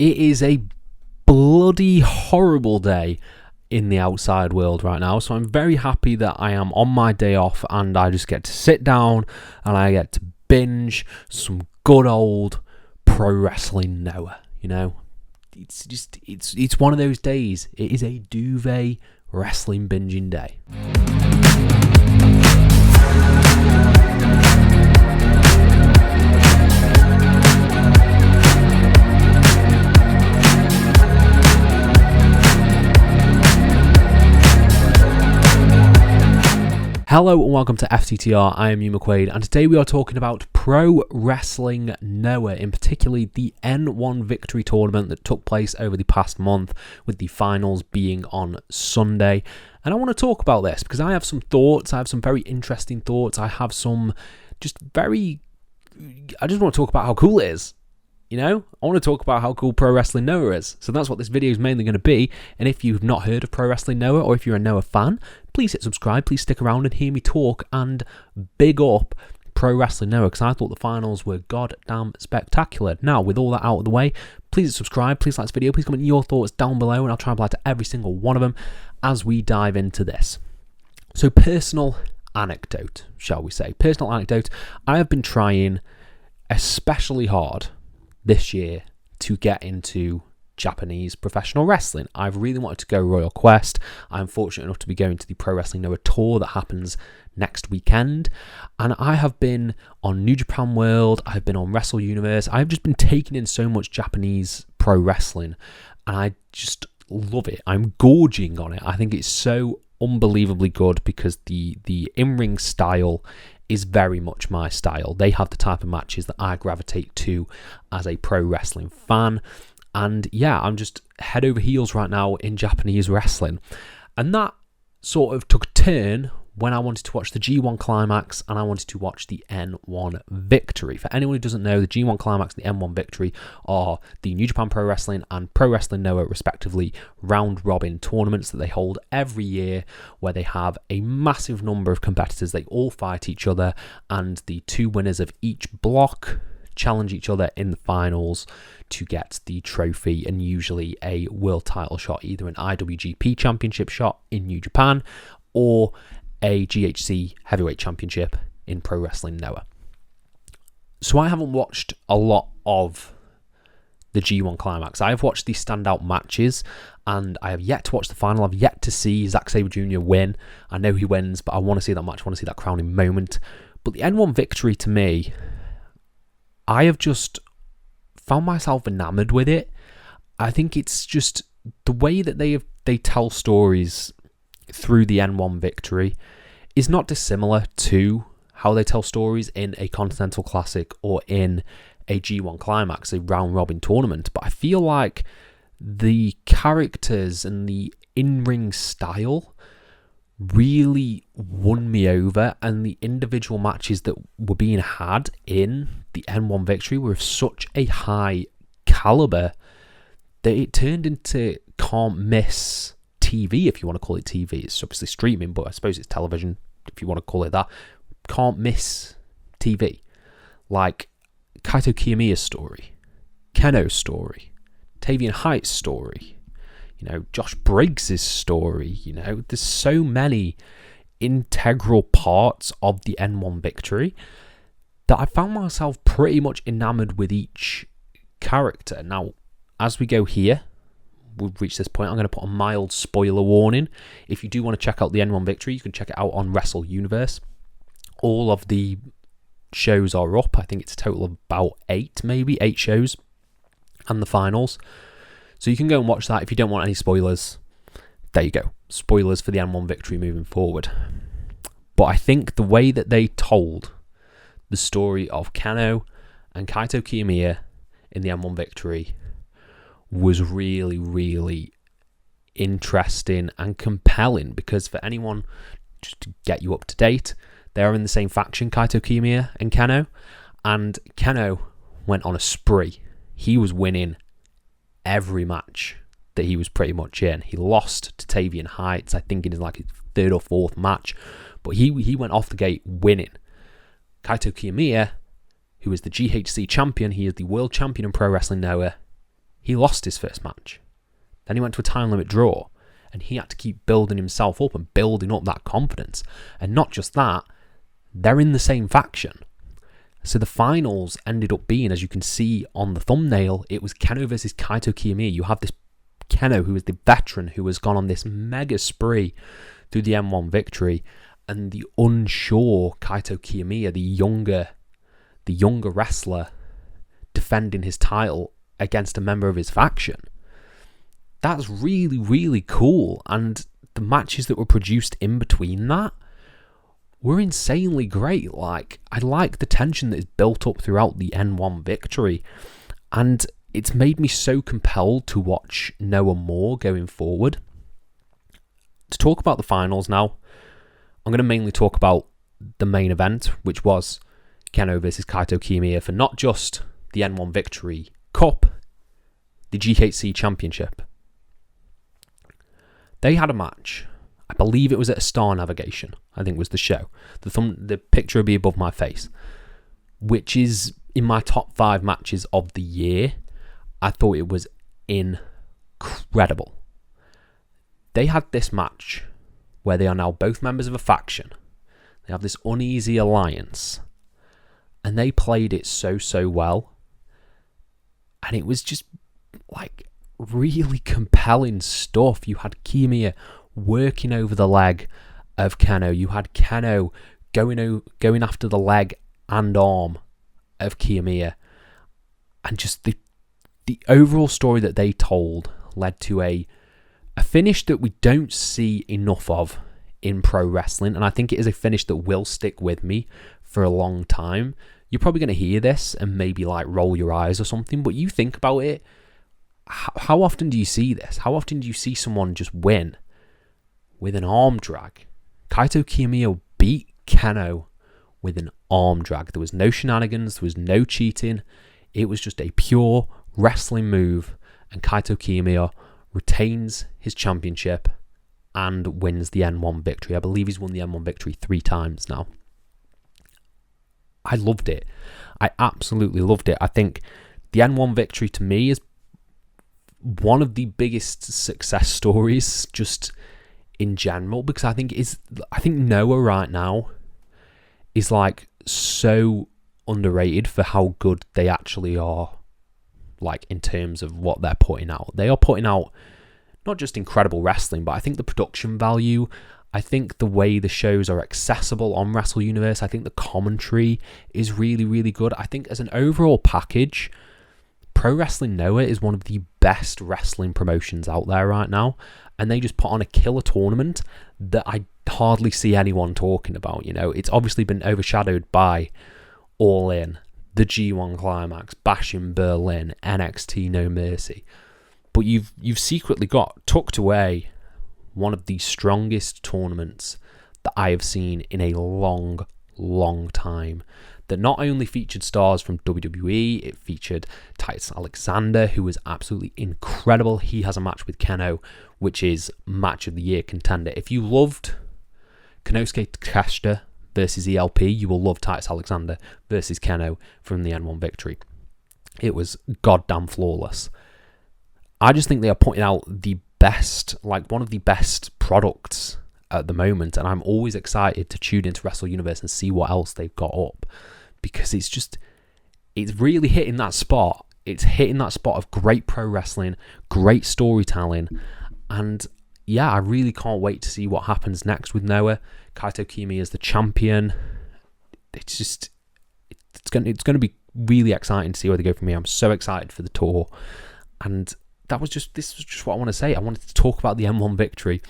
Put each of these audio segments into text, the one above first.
It is a bloody horrible day in the outside world right now, so I'm very happy that I am on my day off and I just get to sit down and I get to binge some good old pro wrestling Noah. You know, it's one of those days. It is a duvet wrestling binging day. Hello and welcome to FTTR, I am Hugh McQuaid, and today we are talking about Pro Wrestling Noah, in particular the N-1 Victory Tournament that took place over the past month, with the finals being on Sunday. And I want to talk about this because I have some thoughts, I have some very interesting thoughts, I just want to talk about how cool it is. You know, I want to talk about how cool Pro Wrestling Noah is. So that's what this video is mainly going to be. And if you've not heard of Pro Wrestling Noah, or if you're a Noah fan, please hit subscribe. Please stick around and hear me talk and big up Pro Wrestling Noah, because I thought the finals were goddamn spectacular. Now, with all that out of the way, please subscribe. Please like this video. Please comment your thoughts down below, and I'll try and reply to every single one of them as we dive into this. So, personal anecdote, shall we say. Personal anecdote. I have been trying especially hard this year to get into Japanese professional wrestling. I've really wanted to go Royal Quest. I'm fortunate enough to be going to the Pro Wrestling Noah tour that happens next weekend, and I have been on New Japan World, I've been on Wrestle Universe, I've just been taking in so much Japanese pro wrestling, and I just love it. I'm gorging on it. I think it's so unbelievably good because the in-ring style is very much my style. They have the type of matches that I gravitate to as a pro wrestling fan. And yeah, I'm just head over heels right now in Japanese wrestling. And that sort of took a turn when I wanted to watch the G-1 Climax and I wanted to watch the N-1 Victory. For anyone who doesn't know, the G-1 Climax and the N-1 Victory are the New Japan Pro Wrestling and Pro Wrestling Noah, respectively, round-robin tournaments that they hold every year, where they have a massive number of competitors. They all fight each other, and the two winners of each block challenge each other in the finals to get the trophy, and usually a world title shot, either an IWGP championship shot in New Japan or a GHC heavyweight championship in Pro Wrestling Noah. So I haven't watched a lot of the G1 Climax. I have watched the standout matches, and I have yet to watch the final. I've yet to see Zack Sabre Jr. win. I know he wins, but I want to see that match. I want to see that crowning moment. But the N1 Victory, to me, I have just found myself enamored with it. I think it's just the way that they tell stories through the N1 Victory is not dissimilar to how they tell stories in a Continental Classic or in a G1 Climax, a round-robin tournament. But I feel like the characters and the in-ring style really won me over, and the individual matches that were being had in the N1 Victory were of such a high caliber that it turned into can't miss TV, if you want to call it TV. It's obviously streaming, but I suppose it's television, if you want to call it that. Can't miss TV. Like Kaito Kiyomiya's story, Kenoh's story, Tavian Height's story, you know, Josh Briggs' story. You know, there's so many integral parts of the N1 Victory that I found myself pretty much enamored with each character. Now, as we go here, we've reached this point, I'm going to put a mild spoiler warning. If you do want to check out the N1 Victory, you can check it out on Wrestle Universe. All of the shows are up. I think it's a total of about 8 shows, and the finals. So you can go and watch that if you don't want any spoilers. There you go. Spoilers for the N1 Victory moving forward. But I think the way that they told the story of Kenoh and Kaito Kiyomiya in the N1 Victory was really, really interesting and compelling, because for anyone, just to get you up to date, they are in the same faction, Kaito Kiyomiya and Kenoh, and Kenoh went on a spree. He was winning every match that he was pretty much in. He lost to Tavian Heights, I think, in his third or fourth match, but he went off the gate winning. Kaito Kiyomiya, who is the GHC champion, he is the world champion in Pro Wrestling Noah, he lost his first match. Then he went to a time limit draw, and he had to keep building himself up and building up that confidence. And not just that, they're in the same faction. So the finals ended up being, as you can see on the thumbnail, it was Kenoh versus Kaito Kiyomiya. You have this Kenoh, who is the veteran, who has gone on this mega spree through the N-1 victory, and the unsure Kaito Kiyomiya, the younger wrestler, defending his title against a member of his faction. That's really, really cool. And the matches that were produced in between that were insanely great. Like, I like the tension that is built up throughout the N-1 victory, and it's made me so compelled to watch Noah more going forward. To talk about the finals now, I'm going to mainly talk about the main event, which was Kenoh versus Kaito Kiyomiya for not just the N-1 Victory Cup, the GHC Championship. They had a match. I believe it was at a Star Navigation, I think was the show. The picture will be above my face, which is in my top 5 matches of the year. I thought it was incredible. They had this match where they are now both members of a faction. They have this uneasy alliance, and they played it so well. And it was just like really compelling stuff. You had Kiyomiya working over the leg of Kenoh. You had Kenoh going after the leg and arm of Kiyomiya. And just the overall story that they told led to a finish that we don't see enough of in pro wrestling. And I think it is a finish that will stick with me for a long time. You're probably going to hear this and maybe like roll your eyes or something, but you think about it. How often do you see this? How often do you see someone just win with an arm drag? Kaito Kiyomiya beat Kenoh with an arm drag. There was no shenanigans. There was no cheating. It was just a pure wrestling move, and Kaito Kiyomiya retains his championship and wins the N-1 victory. I believe he's won the N-1 victory 3 times now. I loved it. I absolutely loved it. I think the N-1 victory to me is one of the biggest success stories just in general, because I think Noah right now is like so underrated for how good they actually are, like in terms of what they're putting out. They are putting out not just incredible wrestling, but I think the production value, I think the way the shows are accessible on Wrestle Universe, I think the commentary is really, really good. I think as an overall package, Pro Wrestling Noah is one of the best wrestling promotions out there right now, and they just put on a killer tournament that I hardly see anyone talking about. You know, it's obviously been overshadowed by All In, the G-1 Climax, Bash in Berlin, NXT No Mercy, but you've secretly got tucked away one of the strongest tournaments that I have seen in a long, long time. That not only featured stars from WWE, it featured Titus Alexander, who was absolutely incredible. He has a match with Kenoh, which is match of the year contender. If you loved Konosuke Takeshita versus ELP, you will love Titus Alexander versus Kenoh from the N-1 victory. It was goddamn flawless. I just think they are putting out the best, like one of the best products at the moment, and I'm always excited to tune into Wrestle Universe and see what else they've got up, because it's really hitting that spot. It's hitting that spot of great pro wrestling, great storytelling, and yeah, I really can't wait to see what happens next with Noah. Kaito Kiyomiya is the champion. It's going to be really exciting to see where they go from here. I'm so excited for the tour, and this was just what I want to say. I wanted to talk about the N-1 victory,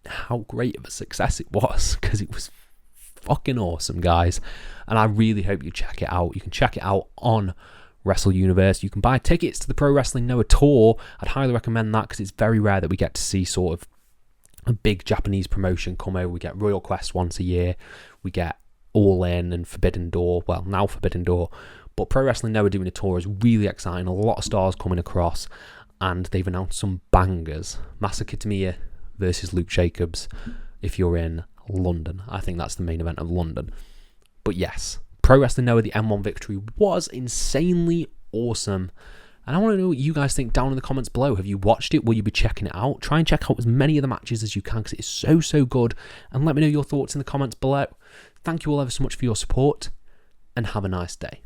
how great of a success it was, because it was fucking awesome, guys, and I really hope you check it out. You can check it out on Wrestle Universe. You can buy tickets to the Pro Wrestling Noah tour. I'd highly recommend that, because it's very rare that we get to see sort of a big Japanese promotion come over. We get Royal Quest once a year, we get All In and Forbidden Door, well, now Forbidden Door, but Pro Wrestling Noah doing a tour is really exciting. A lot of stars coming across, and they've announced some bangers. Masa Kitamiya versus Luke Jacobs if you're in London. I think that's the main event of London. But yes, Pro Wrestling Noah, the N-1 victory was insanely awesome, And I want to know what you guys think down in the comments below. Have you watched it? Will you be checking it out? Try and check out as many of the matches as you can because it is so, so good. And let me know your thoughts in the comments below. Thank you all ever so much for your support and have a nice day.